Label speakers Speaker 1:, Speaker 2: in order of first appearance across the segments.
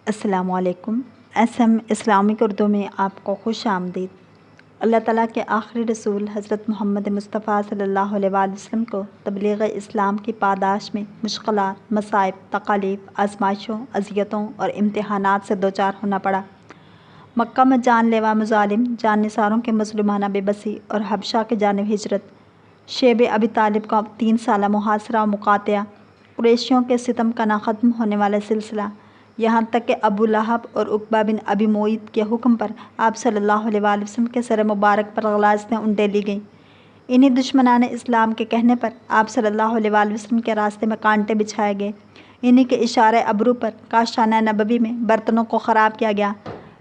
Speaker 1: السلام علیکم۔ اسلامک اردو میں آپ کو خوش آمدید۔ اللہ تعالیٰ کے آخری رسول حضرت محمد مصطفیٰ صلی اللہ علیہ وآلہ وسلم کو تبلیغ اسلام کی پاداش میں مشکلات، مصائب، تکالیف، آزمائشوں، اذیتوں اور امتحانات سے دوچار ہونا پڑا۔ مکہ میں جان لیوا مظالم، جان نثاروں کے مظلومانہ بے بسی اور حبشہ کی جانب ہجرت، شیب ابی طالب کا 3 سالہ محاصرہ و مقاطعہ، قریشیوں کے ستم کا نہ ختم ہونے والا سلسلہ، یہاں تک کہ ابو لہب اور عقبہ بن ابی معیط کے حکم پر آپ صلی اللہ علیہ وآلہ وسلم کے سر مبارک پر غلاظتیں انڈیلی گئیں۔ انہی دشمنان اسلام کے کہنے پر آپ صلی اللہ علیہ وآلہ وسلم کے راستے میں کانٹے بچھائے گئے۔ انہی کے اشارہ ابرو پر کاشانہ نبوی میں برتنوں کو خراب کیا گیا،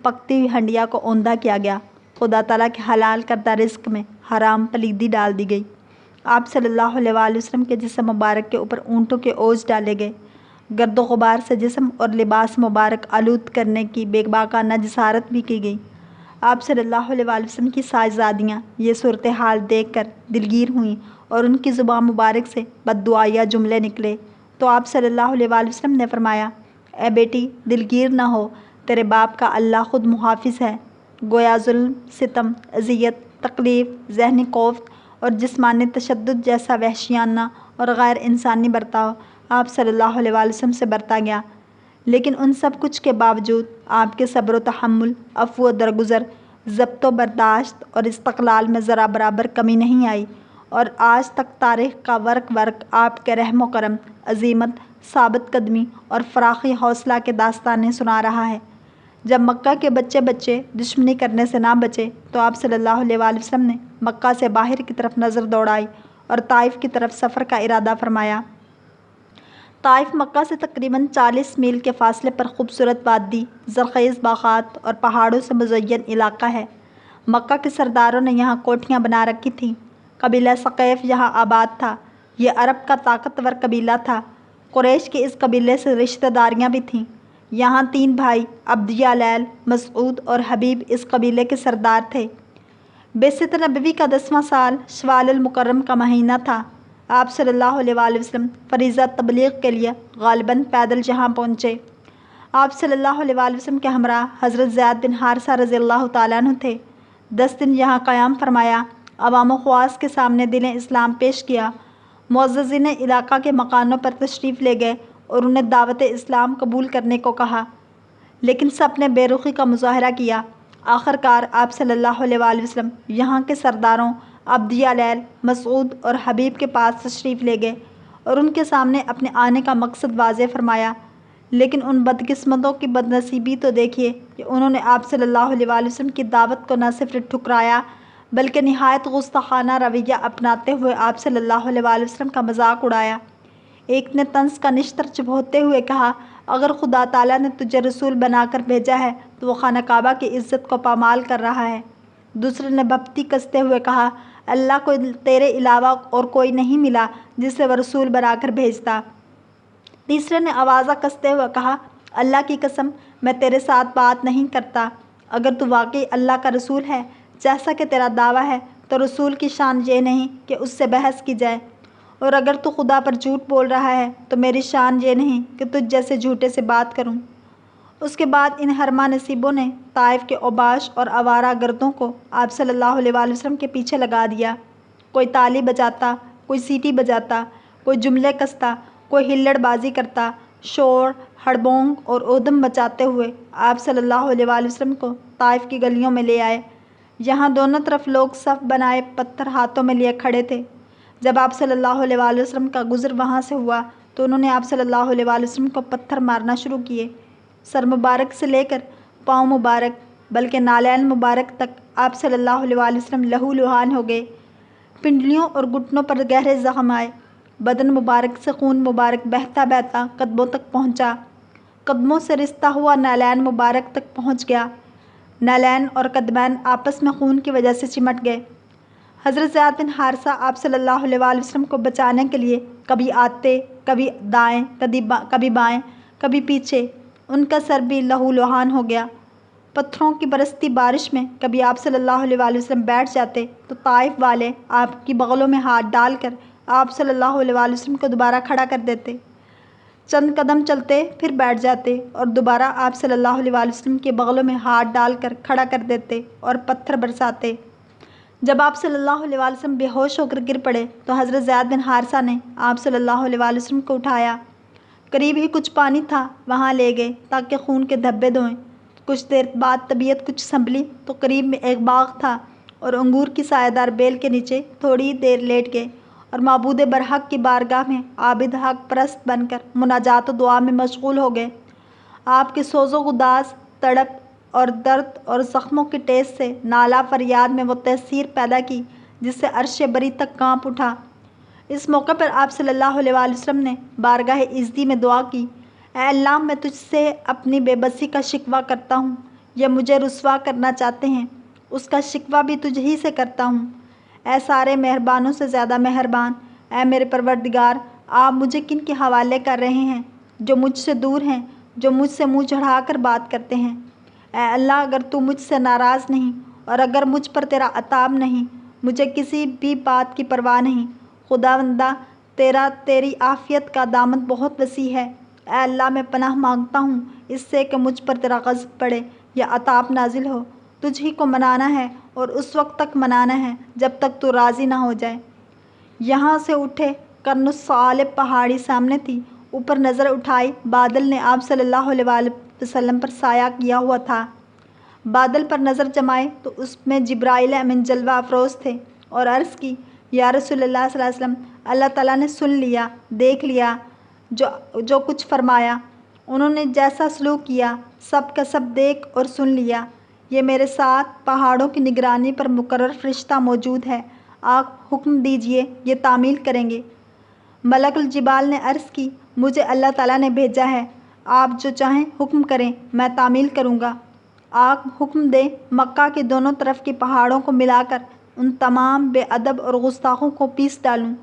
Speaker 1: پکتی ہوئی ہنڈیا کو اوندا کیا گیا، خدا تعالیٰ کے حلال کردہ رزق میں حرام پلیدی ڈال دی گئی۔ آپ صلی اللہ علیہ وآلہ وسلم کے جسم مبارک کے اوپر اونٹوں کے اوز ڈالے گئے، گرد و غبار سے جسم اور لباس مبارک آلود کرنے کی بے باکانہ جسارت بھی کی گئی۔ آپ صلی اللہ علیہ وآلہ وسلم کی صاحبزادیاں یہ صورتحال دیکھ کر دلگیر ہوئیں اور ان کی زبان مبارک سے بددعائیہ جملے نکلے تو آپ صلی اللہ علیہ وآلہ وسلم نے فرمایا: اے بیٹی، دلگیر نہ ہو، تیرے باپ کا اللہ خود محافظ ہے۔ گویا ظلم، ستم، اذیت، تکلیف، ذہنی کوفت اور جسمانی تشدد جیسا وحشیانہ اور غیر انسانی برتاؤ آپ صلی اللہ علیہ وآلہ وسلم سے برتا گیا، لیکن ان سب کچھ کے باوجود آپ کے صبر و تحمل، عفو و درگزر، ضبط و برداشت اور استقلال میں ذرا برابر کمی نہیں آئی، اور آج تک تاریخ کا ورق ورق آپ کے رحم و کرم، عزیمت، ثابت قدمی اور فراخی حوصلہ کے داستانیں سنا رہا ہے۔ جب مکہ کے بچے دشمنی کرنے سے نہ بچے تو آپ صلی اللہ علیہ وآلہ وسلم نے مکہ سے باہر کی طرف نظر دوڑائی اور طائف کی طرف سفر کا ارادہ فرمایا۔ طائف مکہ سے تقریباً 40 میل کے فاصلے پر خوبصورت وادی، زرخیز باغات اور پہاڑوں سے مزین علاقہ ہے۔ مکہ کے سرداروں نے یہاں کوٹھیاں بنا رکھی تھیں۔ قبیلہ ثقیف یہاں آباد تھا۔ یہ عرب کا طاقتور قبیلہ تھا۔ قریش کے اس قبیلے سے رشتہ داریاں بھی تھیں۔ یہاں 3 بھائی عبد یالیل، مسعود اور حبیب اس قبیلے کے سردار تھے۔ بعثت نبوی کا 10واں سال شوال المکرم کا مہینہ تھا۔ آپ صلی اللہ علیہ وآلہ وسلم فریضہ تبلیغ کے لیے غالباً پیدل جہاں پہنچے۔ آپ صلی اللہ علیہ وآلہ وسلم کے ہمراہ حضرت زید بن حارثہ رضی اللہ تعالیٰ عنہ تھے۔ 10 دن یہاں قیام فرمایا، عوام و خواص کے سامنے دین اسلام پیش کیا، معززین علاقہ کے مکانوں پر تشریف لے گئے اور انہیں دعوت اسلام قبول کرنے کو کہا، لیکن سب نے بے رخی کا مظاہرہ کیا۔ آخرکار آپ صلی اللہ علیہ وآلہ وسلم یہاں کے سرداروں عبد یالیل، مسعود اور حبیب کے پاس تشریف لے گئے اور ان کے سامنے اپنے آنے کا مقصد واضح فرمایا، لیکن ان بدقسمتوں کی بدنصیبی تو دیکھیے کہ انہوں نے آپ صلی اللہ علیہ وآلہ وسلم کی دعوت کو نہ صرف ٹھکرایا بلکہ نہایت گستاخانہ رویہ اپناتے ہوئے آپ صلی اللہ علیہ وآلہ وسلم کا مذاق اڑایا۔ ایک نے طنز کا نشتر چبھوتے ہوئے کہا: اگر خدا تعالیٰ نے تجھے رسول بنا کر بھیجا ہے تو وہ خانہ کعبہ کی عزت کو پامال کر رہا ہے۔ دوسرے نے بھپتی کستے ہوئے کہا: اللہ کو تیرے علاوہ اور کوئی نہیں ملا جسے وہ رسول بنا کر بھیجتا۔ تیسرے نے آوازہ کستے ہوئے کہا: اللہ کی قسم، میں تیرے ساتھ بات نہیں کرتا۔ اگر تو واقعی اللہ کا رسول ہے جیسا کہ تیرا دعویٰ ہے تو رسول کی شان یہ نہیں کہ اس سے بحث کی جائے، اور اگر تو خدا پر جھوٹ بول رہا ہے تو میری شان یہ نہیں کہ تجھ جیسے جھوٹے سے بات کروں۔ اس کے بعد ان حرمہ نصیبوں نے طائف کے اوباش اور آوارہ گردوں کو آپ صلی اللہ علیہ وآلہ وسلم کے پیچھے لگا دیا۔ کوئی تالی بجاتا، کوئی سیٹی بجاتا، کوئی جملے کستا، کوئی ہلڑ بازی کرتا، شور، ہڑبونگ اور اودم مچاتے ہوئے آپ صلی اللہ علیہ وآلہ وسلم کو طائف کی گلیوں میں لے آئے۔ یہاں دونوں طرف لوگ صف بنائے پتھر ہاتھوں میں لیے کھڑے تھے۔ جب آپ صلی اللہ علیہ وآلہ وسلم کا گزر وہاں سے ہوا تو انہوں نے آپ صلی اللہ علیہ وآلہ وسلم کو پتھر مارنا شروع کیے۔ سر مبارک سے لے کر پاؤں مبارک بلکہ نالین مبارک تک آپ صلی اللہ علیہ وآلہ وسلم لہو لہان ہو گئے۔ پنڈلیوں اور گھٹنوں پر گہرے زخم آئے۔ بدن مبارک سے خون مبارک بہتا بہتا قدموں تک پہنچا۔ قدموں سے رستا ہوا نالین مبارک تک پہنچ گیا۔ نالین اور قدمین آپس میں خون کی وجہ سے چمٹ گئے۔ حضرت زید بن حارثہ آپ صلی اللہ علیہ وآلہ وسلم کو بچانے کے لیے کبھی آتے، کبھی دائیں، کبھی بائیں، کبھی پیچھے۔ ان کا سر بھی لہو لہان ہو گیا۔ پتھروں کی برستی بارش میں کبھی آپ صلی اللہ علیہ وآلہ وسلم بیٹھ جاتے تو طائف والے آپ کی بغلوں میں ہاتھ ڈال کر آپ صلی اللہ علیہ وآلہ وسلم کو دوبارہ کھڑا کر دیتے۔ چند قدم چلتے پھر بیٹھ جاتے اور دوبارہ آپ صلی اللہ علیہ وآلہ وسلم کے بغلوں میں ہاتھ ڈال کر کھڑا کر دیتے اور پتھر برساتے۔ جب آپ صلی اللہ علیہ وآلہ وسلم بے ہوش ہو کر گر پڑے تو حضرت زید بن حارثہ نے آپ صلی اللہ علیہ وآلہ وسلم کو اٹھایا، قریب ہی کچھ پانی تھا وہاں لے گئے تاکہ خون کے دھبے دھوئیں۔ کچھ دیر بعد طبیعت کچھ سنبھلی تو قریب میں ایک باغ تھا اور انگور کی سایہ دار بیل کے نیچے تھوڑی دیر لیٹ گئے اور معبود برحق کی بارگاہ میں عابد حق پرست بن کر مناجات و دعا میں مشغول ہو گئے۔ آپ کے سوز و گداز، تڑپ اور درد اور زخموں کی ٹیس سے نالہ فریاد میں وہ تاثیر پیدا کی جس سے عرش بری تک کانپ اٹھا۔ اس موقع پر آپ صلی اللہ علیہ وآلہ وسلم نے بارگاہ عزتی میں دعا کی، اے اللہ، میں تجھ سے اپنی بے بسی کا شکوہ کرتا ہوں۔ یہ مجھے رسوا کرنا چاہتے ہیں، اس کا شکوہ بھی تجھ ہی سے کرتا ہوں۔ اے سارے مہربانوں سے زیادہ مہربان، اے میرے پروردگار، آپ مجھے کن کے حوالے کر رہے ہیں جو مجھ سے دور ہیں، جو مجھ سے منہ چڑھا کر بات کرتے ہیں۔ اے اللہ، اگر تو مجھ سے ناراض نہیں اور اگر مجھ پر تیرا عتاب نہیں، مجھے کسی بھی بات کی پرواہ نہیں۔ خداوندہ، تیری عافیت کا دامن بہت وسیع ہے۔ اے اللہ، میں پناہ مانگتا ہوں اس سے کہ مجھ پر تیرا غضب پڑے یا عذاب نازل ہو۔ تجھ ہی کو منانا ہے اور اس وقت تک منانا ہے جب تک تو راضی نہ ہو جائے۔ یہاں سے اٹھے قرن الثعالب پہاڑی سامنے تھی۔ اوپر نظر اٹھائی، بادل نے آپ صلی اللہ علیہ وآلہ وسلم پر سایہ کیا ہوا تھا۔ بادل پر نظر جمائے تو اس میں جبرائیل امین جلوہ افروز تھے اور عرض کی، یا رسول اللہ صلی اللہ علیہ وسلم، اللہ تعالیٰ نے سن لیا، دیکھ لیا جو کچھ فرمایا۔ انہوں نے جیسا سلوک کیا سب کا سب دیکھ اور سن لیا۔ یہ میرے ساتھ پہاڑوں کی نگرانی پر مقرر فرشتہ موجود ہے، آپ حکم دیجئے، یہ تعمیل کریں گے۔ ملک الجبال نے عرض کی، مجھے اللہ تعالیٰ نے بھیجا ہے، آپ جو چاہیں حکم کریں، میں تعمیل کروں گا۔ آپ حکم دیں مکہ کے دونوں طرف کے پہاڑوں کو ملا کر ان تمام بے ادب اور گستاخوں کو پیس ڈالوں۔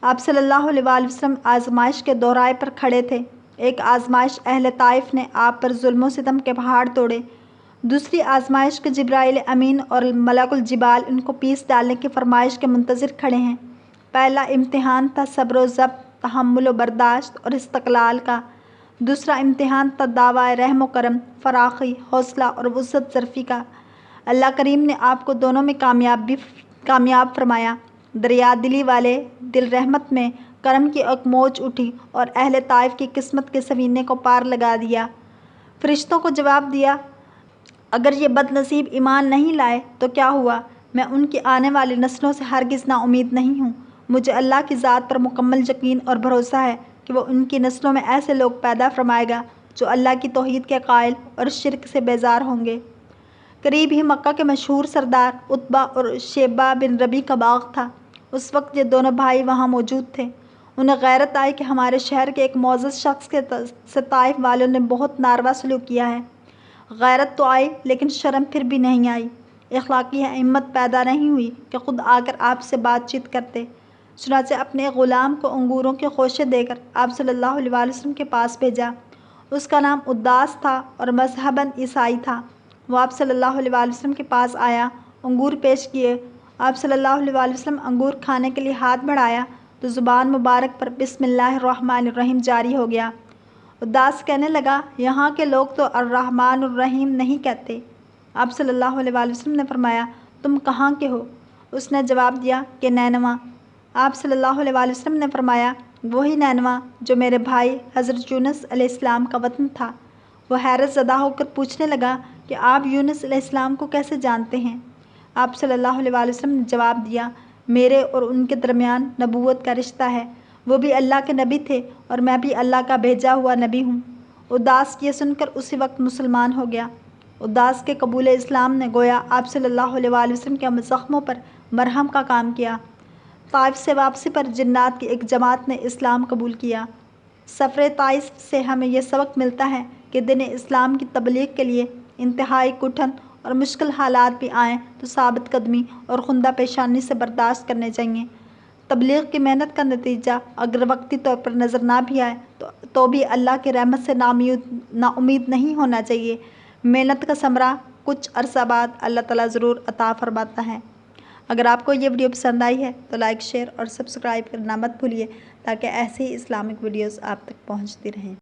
Speaker 1: آپ صلی اللہ علیہ وآلہ وسلم آزمائش کے دورائے پر کھڑے تھے۔ ایک آزمائش اہل طائف نے آپ پر ظلم و ستم کے پہاڑ توڑے، دوسری آزمائش کے جبرائیل امین اور ملک الجبال ان کو پیس ڈالنے کی فرمائش کے منتظر کھڑے ہیں۔ پہلا امتحان تھا صبر و ضبط، تحمل و برداشت اور استقلال کا، دوسرا امتحان تھا دعویٰ رحم و کرم، فراخی، حوصلہ اور وسعت ظرفی کا۔ اللہ کریم نے آپ کو دونوں میں کامیاب فرمایا۔ دریا دلی والے دل رحمت میں کرم کی ایک موج اٹھی اور اہل طائف کی قسمت کے سفینے کو پار لگا دیا۔ فرشتوں کو جواب دیا، اگر یہ بد نصیب ایمان نہیں لائے تو کیا ہوا، میں ان کی آنے والی نسلوں سے ہرگز نا امید نہیں ہوں۔ مجھے اللہ کی ذات پر مکمل یقین اور بھروسہ ہے کہ وہ ان کی نسلوں میں ایسے لوگ پیدا فرمائے گا جو اللہ کی توحید کے قائل اور شرک سے بیزار ہوں گے۔ قریب ہی مکہ کے مشہور سردار عتبہ اور شیبہ بن ربیع کا باغ تھا۔ اس وقت یہ دونوں بھائی وہاں موجود تھے۔ انہیں غیرت آئی کہ ہمارے شہر کے ایک معزز شخص سے طائف والوں نے بہت ناروا سلوک کیا ہے۔ غیرت تو آئی لیکن شرم پھر بھی نہیں آئی، اخلاقی ہمت پیدا نہیں ہوئی کہ خود آ کر آپ سے بات چیت کرتے۔ چنانچہ اپنے غلام کو انگوروں کے خوشے دے کر آپ صلی اللہ علیہ وآلہ وسلم کے پاس بھیجا۔ اس کا نام اداس تھا اور مذہباً عیسائی تھا۔ وہ آپ صلی اللہ علیہ وآلہ وسلم کے پاس آیا، انگور پیش کیے۔ آپ صلی اللہ علیہ وآلہ وسلم انگور کھانے کے لیے ہاتھ بڑھایا تو زبان مبارک پر بسم اللہ الرحمن الرحیم جاری ہو گیا۔ اداس کہنے لگا، یہاں کے لوگ تو الرحمن الرحیم نہیں کہتے۔ آپ صلی اللہ علیہ وآلہ وسلم نے فرمایا، تم کہاں کے ہو؟ اس نے جواب دیا کہ نینوا۔ آپ صلی اللہ علیہ وآلہ وسلم نے فرمایا، وہی نینوا جو میرے بھائی حضرت یونس علیہ السلام کا وطن تھا۔ وہ حیرت زدہ ہو کر پوچھنے لگا کہ آپ یونس علیہ السلام کو کیسے جانتے ہیں؟ آپ صلی اللہ علیہ وآلہ وسلم نے جواب دیا، میرے اور ان کے درمیان نبوت کا رشتہ ہے، وہ بھی اللہ کے نبی تھے اور میں بھی اللہ کا بھیجا ہوا نبی ہوں۔ اداس یہ سن کر اسی وقت مسلمان ہو گیا۔ اداس کے قبول اسلام نے گویا آپ صلی اللہ علیہ وآلہ وسلم کے زخموں پر مرہم کا کام کیا۔ طائف سے واپسی پر جنات کی ایک جماعت نے اسلام قبول کیا۔ سفر طائف سے ہمیں یہ سبق ملتا ہے کہ دین اسلام کی تبلیغ کے لیے انتہائی کٹھن اور مشکل حالات بھی آئیں تو ثابت قدمی اور خندہ پیشانی سے برداشت کرنے چاہیے۔ تبلیغ کی محنت کا نتیجہ اگر وقتی طور پر نظر نہ بھی آئے تو بھی اللہ کی رحمت سے نا امید نہیں ہونا چاہیے۔ محنت کا ثمرہ کچھ عرصہ بعد اللہ تعالیٰ ضرور عطا فرماتا ہے۔ اگر آپ کو یہ ویڈیو پسند آئی ہے تو لائک، شیئر اور سبسکرائب کرنا مت بھولیے تاکہ ایسی اسلامک ویڈیوز آپ تک پہنچتی رہیں۔